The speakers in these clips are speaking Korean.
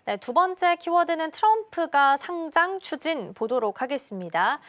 네, 두 번째 키워드는 트럼프가 상장 추진 보도록 하겠습니다.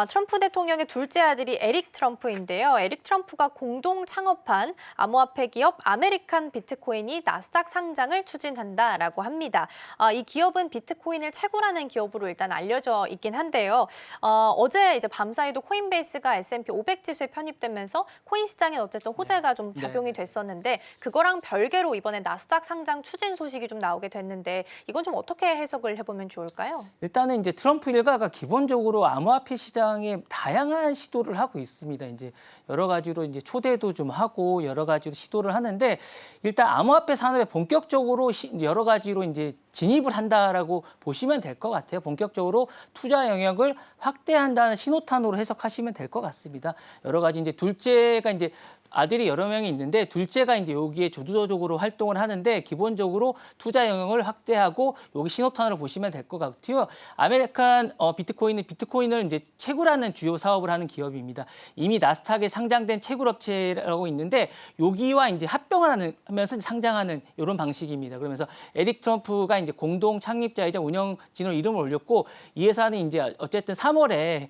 트럼프 대통령의 둘째 아들이 에릭 트럼프인데요. 에릭 트럼프가 공동 창업한 암호화폐 기업 아메리칸 비트코인이 나스닥 상장을 추진한다라고 합니다. 이 기업은 비트코인을 채굴하는 기업으로 일단 알려져 있긴 한데요. 어제 이제 밤사이도 코인베이스가 S&P 500 지수에 편입되면서 코인 시장에 어쨌든 호재가 좀 작용이 됐었는데 그거랑 별개로 이번에 나스닥 상장 추진 소식이 좀 나오게 됐는데 이건 좀 어떻게 해석을 해보면 좋을까요? 일단은 이제 트럼프 일가가 기본적으로 암호화폐 시장에 다양한 시도를 하고 있습니다. 이제 여러 가지로 이제 초대도 좀 하고 여러 가지로 시도를 하는데 일단 암호화폐 산업에 본격적으로 여러 가지로 이제 진입을 한다라고 보시면 될 것 같아요. 본격적으로 투자 영역을 확대한다는 신호탄으로 해석하시면 될 것 같습니다. 여러 가지 이제 둘째가 이제 아들이 여러 명이 있는데 둘째가 이제 여기에 주도적으로 활동을 하는데 기본적으로 투자 영역을 확대하고 여기 신호탄으로 보시면 될 것 같고요. 아메리칸 비트코인을 이제 채굴하는 주요 사업을 하는 기업입니다. 이미 나스닥에 상장된 채굴 업체라고 있는데 여기와 이제 합병을 하면서 상장하는 이런 방식입니다. 그러면서 에릭 트럼프가 이제 공동 창립자이자 운영진으로 이름을 올렸고 이 회사는 이제 어쨌든 3월에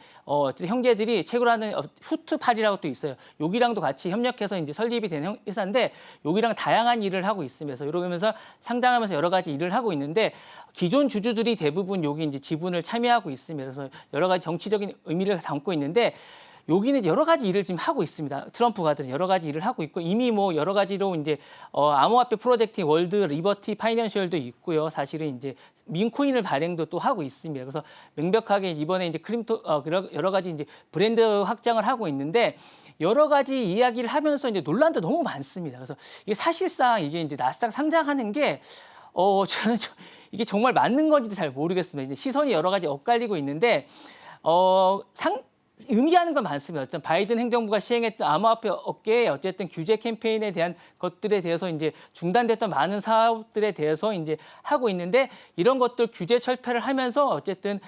형제들이 채굴하는 후트팔이라고 또 있어요. 여기랑도 같이 협력해서 이제 설립이 된 회사인데 여기랑 다양한 일을 하고 있으면서 이러면서 상장하면서 여러 가지 일을 하고 있는데 기존 주주들이 대부분 여기 이제 지분을 참여하고 있습니다. 그래서 여러 가지 정치적인 의미를 담고 있는데 여기는 여러 가지 일을 지금 하고 있습니다. 트럼프가 여러 가지 일을 하고 있고 이미 뭐 여러 가지로 이제 암호화폐 프로젝트 월드 리버티 파이낸셜도 있고요. 사실은 이제 민코인을 발행도 또 하고 있습니다. 그래서 명백하게 이번에 이제 여러 가지 이제 브랜드 확장을 하고 있는데 여러 가지 이야기를 하면서 이제 논란도 너무 많습니다. 그래서 이게 사실상 이게 이제 나스닥 상장하는 게 저는 이게 정말 맞는 건지도 잘 모르겠습니다. 이제 시선이 여러 가지 엇갈리고 있는데 의미하는 건 많습니다. 어쨌든 바이든 행정부가 시행했던 암호화폐 업계의 어쨌든 규제 캠페인에 대한 것들에 대해서 이제 중단됐던 많은 사업들에 대해서 이제 하고 있는데 이런 것들 규제 철폐를 하면서 어쨌든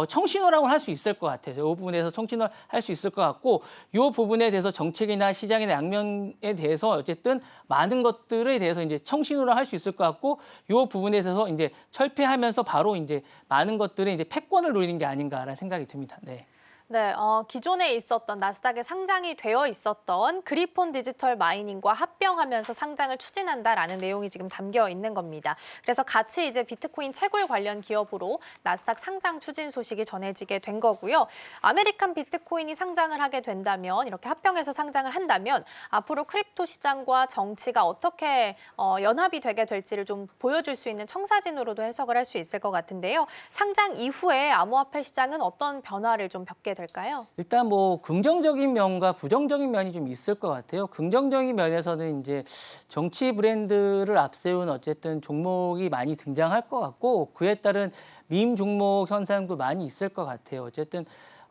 청신호라고 할 수 있을 것 같아요. 이 부분에서 청신호를 할 수 있을 것 같고 이 부분에 대해서 정책이나 시장의 양면에 대해서 어쨌든 많은 것들에 대해서 이제 청신호를 할 수 있을 것 같고 이 부분에 대해서 이제 철폐하면서 바로 이제 많은 것들의 이제 패권을 노리는 게 아닌가라는 생각이 듭니다. 네. 네, 기존에 있었던 나스닥에 상장이 되어 있었던 그리폰 디지털 마이닝과 합병하면서 상장을 추진한다라는 내용이 지금 담겨 있는 겁니다. 그래서 같이 이제 비트코인 채굴 관련 기업으로 나스닥 상장 추진 소식이 전해지게 된 거고요. 아메리칸 비트코인이 상장을 하게 된다면 이렇게 합병해서 상장을 한다면 앞으로 크립토 시장과 정치가 어떻게 연합이 되게 될지를 좀 보여줄 수 있는 청사진으로도 해석을 할 수 있을 것 같은데요. 상장 이후에 암호화폐 시장은 어떤 변화를 좀 겪게 될까요? 일단 뭐 긍정적인 면과 부정적인 면이 좀 있을 것 같아요. 긍정적인 면에서는 이제 정치 브랜드를 앞세운 어쨌든 종목이 많이 등장할 것 같고 그에 따른 밈 종목 현상도 많이 있을 것 같아요.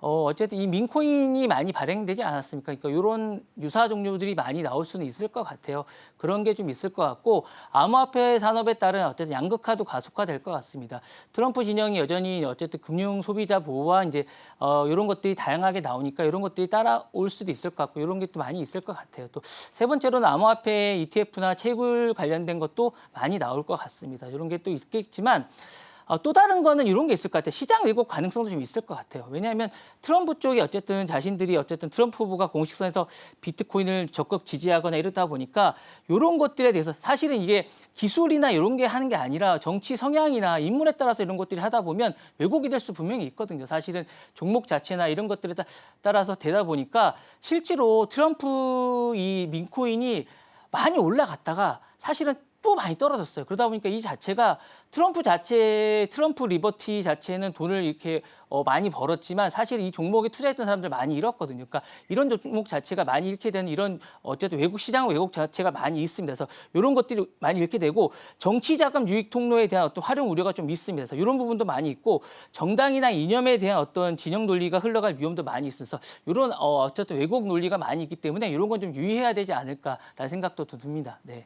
어쨌든 이 민코인이 많이 발행되지 않았습니까? 그러니까 이런 유사 종류들이 많이 나올 수는 있을 것 같아요. 그런 게 좀 있을 것 같고 암호화폐 산업에 따른 어쨌든 양극화도 가속화될 것 같습니다. 트럼프 진영이 여전히 어쨌든 금융 소비자 보호와 이제 이런 것들이 다양하게 나오니까 이런 것들이 따라올 수도 있을 것 같고 이런 게 또 많이 있을 것 같아요. 또 세 번째로는 암호화폐 ETF나 채굴 관련된 것도 많이 나올 것 같습니다. 이런 게 또 있겠지만. 또 다른 거는 이런 게 있을 것 같아요. 시장 왜곡 가능성도 좀 있을 것 같아요. 왜냐하면 트럼프 쪽이 어쨌든 자신들이 어쨌든 트럼프 후보가 공식선에서 비트코인을 적극 지지하거나 이러다 보니까 이런 것들에 대해서 사실은 이게 기술이나 이런 게 하는 게 아니라 정치 성향이나 인물에 따라서 이런 것들이 하다 보면 왜곡이 될 수 분명히 있거든요. 사실은 종목 자체나 이런 것들에 따라서 되다 보니까 실제로 트럼프 이 민코인이 많이 올라갔다가 사실은 또 많이 떨어졌어요. 그러다 보니까 이 자체가 트럼프 리버티 자체는 돈을 이렇게 많이 벌었지만 사실 이 종목에 투자했던 사람들 많이 잃었거든요. 그러니까 이런 종목 자체가 많이 잃게 되는 이런 어쨌든 외국 시장 왜곡 자체가 많이 있습니다. 그래서 이런 것들이 많이 잃게 되고 정치 자금 유익 통로에 대한 어떤 활용 우려가 좀 있습니다. 그래서 이런 부분도 많이 있고 정당이나 이념에 대한 어떤 진영 논리가 흘러갈 위험도 많이 있어서 이런 어쨌든 왜곡 논리가 많이 있기 때문에 이런 건 좀 유의해야 되지 않을까라는 생각도 듭니다. 네.